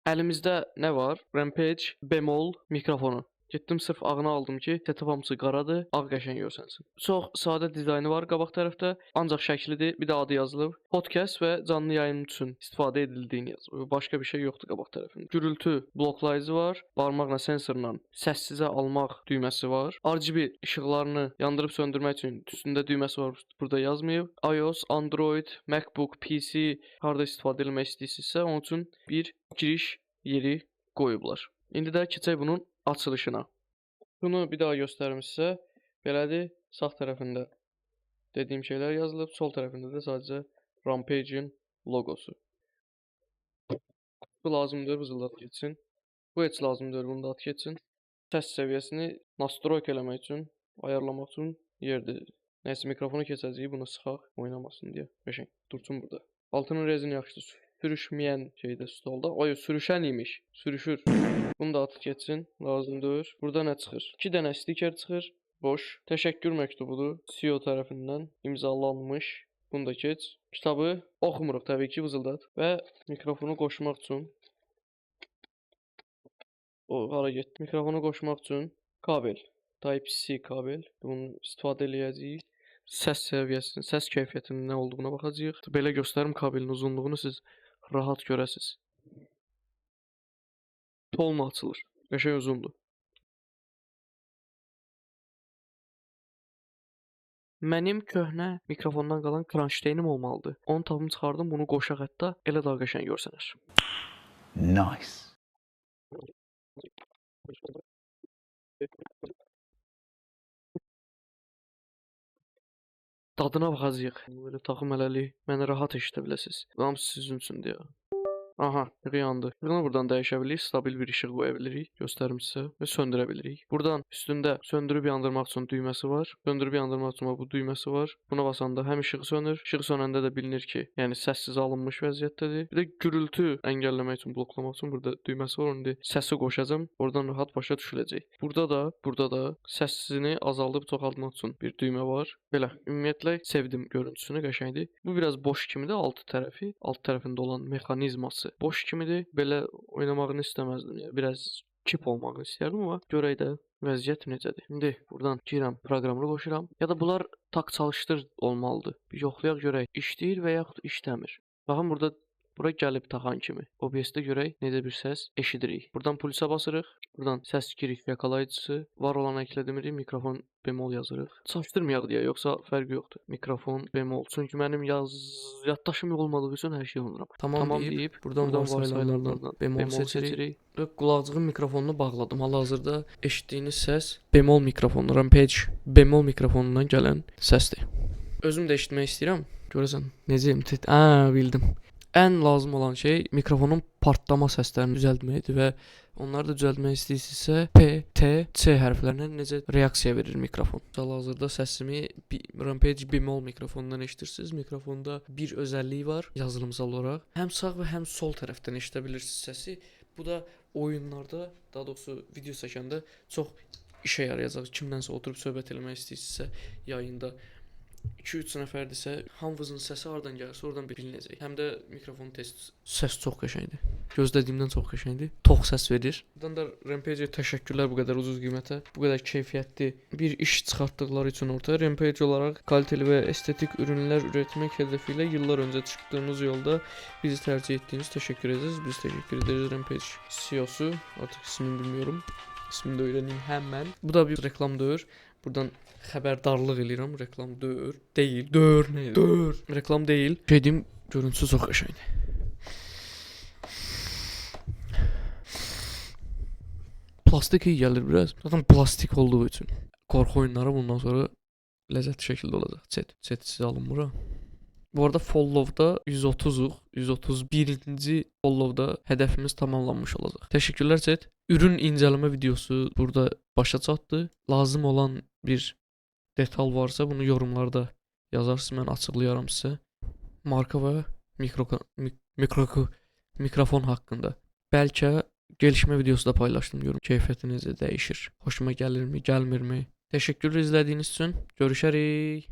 Əlimizdə nə var? Rampage bemol mikrofonu. Getdim sırf ağını aldım ki, setup hamısı qaradır, ağ qəşəng görsənsin. Çox sadə dizaynı var qabaq tərəfdə, ancaq şəklidir, bir də adı yazılıb. Podcast və canlı yayın üçün istifadə edildiyini yazılıb. Başqa bir şey yoxdur qabaq tərəfində. Gürültü bloklayıcı var, barmaqla sensorla səssizə almaq düyməsi var. RGB işıqlarını yandırıb söndürmək üçün üstündə düyməsi var, burada yazmayıb. iOS, Android, MacBook, PC harda istifadə etmək istəyirsinizsə, onun üçün bir giriş yeri qoyublar. İndi də keçək bunun açılışına. Bunu bir daha göstərim sizə. Belədir, sağ tərəfində dediyim şeylər yazılıb, sol tərəfində də sadəcə Rampage'in logosu. Bu lazımdır, vızıldat geçsin. Bu heç lazımdır, bunu da at geçsin. Səs səviyyəsini nastroyk eləmək üçün, ayarlamaq üçün yerdir. Nəysə mikrofonu keçəcəyik, bunu sıxaq, oynamasın deyə. Qəşəng dursun burada. Altının rezini yaxşıdır. Sürüşməyən şeydə stolda. Oy, sürüşən imiş. Sürüşür. Bunu da atıb geçsin. Lazımdır. Burada nə çıxır? 2 dənə stiker çıxır. Boş. Təşəkkür məktubudur. CEO tərəfindən imzalanmış. Bunu da keç. Kitabı oxumuruq təbii ki, vızıldat. Və mikrofonu qoşmaq üçün hara getdi? Mikrofonu qoşmaq üçün kabel. Type-C kabel. Bunu istifadə eləyəcəyik. Səs səviyyəsinin, səs keyfiyyətinin nə olduğuna baxacağıq. Belə göstərim kabelin uzunluğunu siz rahat görəsiz. Tonla açılır. Qəşəng uzundur. Mənim köhnə mikrofondan qalan kronşteynim olmalıdır. Onu tapım çıxardım, bunu qoşaq hətta elə daha qəşəng görsənər. Nice. Dadına baxacağıq. Belə taxım hələlik məni rahat eşidə biləsiniz. Hamısı sizin üçün deyə. Aha, işığı yandı. Bunu buradan dəyişə bilirik, stabil bir işıq qoya bilirik. Göstərim sizə və söndürə bilirik. Buradan üstündə söndürüb yandırmaq üçün düyməsi var. Söndürüb yandırmaq üçün bu düyməsi var. Buna basanda həm işıq sönür. İşıq sönəndə də bilinir ki, yəni səssiz alınmış vəziyyətdədir. Bir də gürültü əngəlləmək üçün, bloklamaq üçün burada düyməsi var. İndi səsi qoşacağam. Oradan rahat başa düşüləcək. Burada da səsini azaldıb çoxaltmaq üçün bir düymə var. Belə, ümumiyyətlə sevdim görüntüsünü, qəşəngdir. Bu biraz boş kimidir, alt tərəfində olan mexanizması boş kimidir. Belə oynamağını istəməzdim. Yəni biraz kip olmağını istərdim, amma görək də vəziyyət necədir. İndi buradan girirəm, proqramını qoşuram. Ya da bunlar tak çalışdır olmalıdır. Bir yoxlayaq görək, işləyir və yaxud işləmir. Baxın burada bura gəlib taxan kimi. OBS-də görək necə bir səs eşidirik. Buradan pulsa basırıq. Buradan səs girik yakalayıcısı var olan əklədirik. Mikrofon bemol yazırıq. Çaşdırmayaq deyə, yoxsa fərqi yoxdur. Mikrofon bemol. Çünki mənim yaddaşım olmadığı üçün hər şey unuturam. Tamam deyib buradan varsayılanlardan bemol seçirik. Qulaqcığın mikrofonunu bağladım. Hal-hazırda eşitdiyiniz səs bemol mikrofonu, Rampage bemol mikrofonundan gələn səsdir. Özüm də eşitmək istəyirəm. Görəsən necəyəm? Bildim. Ən lazım olan şey mikrofonun partlama səslərini düzəltməkdir və onları da düzəltmək istəyirsinizsə P, T, C hərflərinə necə reaksiya verir mikrofon. Hal-hazırda səsimi Rampage bemol mikrofonundan eşidirsiniz. Mikrofonda bir özəlliyi var yazılımsal olaraq. Həm sağ və həm sol tərəfdən eşidə bilirsiniz səsi. Bu da oyunlarda, daha doğrusu video çəkəndə çox işə yarayacaq. Kimdənsə oturub söhbət eləmək istəyirsinizsə yayında 2-3 nəfərdirsə, hamınızın səsi hardan gəlirsə, oradan bilinəcək. Həm də mikrofon test səs çox qəşəngdir. Gözlədiyimdən çox qəşəngdir. Tox səs verir. Buradan da Rampage-ə təşəkkürlər bu qədər ucuz qiymətə, bu qədər keyfiyyətli bir iş çıxartdıqları üçün ortaya. Rampage olaraq kaliteli və estetik ürünlər üretmək hədəfi ilə yıllar öncə çıxdığınız yolda bizi tərcih etdiyiniz təşəkkür ederiz. Biz təşəkkür ederiz Rampage CEO-su. Artıq ismini bilmiyorum. İsmini də öyrəneyim həmən. Bu da bir reklamdır. Buradan xəbərdarlıq eləyirəm. Reklam deyil. Reklam deyil. Şeydim, görüntüsü çox qəşəngdir. Plastik iyi gəlir biraz. Zaten plastik olduğu üçün. Qorxu oyunları bundan sonra ləzzətli şəkildə olacaq. Chat sizə alınmır ha. Bu arada followda 130-uq. 131-ci followda hədəfimiz tamamlanmış olacaq. Təşəkkürlər chat. Ürün incələmə videosu burada başa çatdı. Lazım olan bir detal varsa bunu yorumlarda yazarsınız, mən açıqlayaram sizə. Marka və mikrofon haqqında. Bəlkə gelişmə videosu da paylaşdım, görüm keyfiyyəti necə dəyişir. Xoşuma gəlirmi, gəlmirmi? Təşəkkür izlədiyiniz üçün. Görüşərik.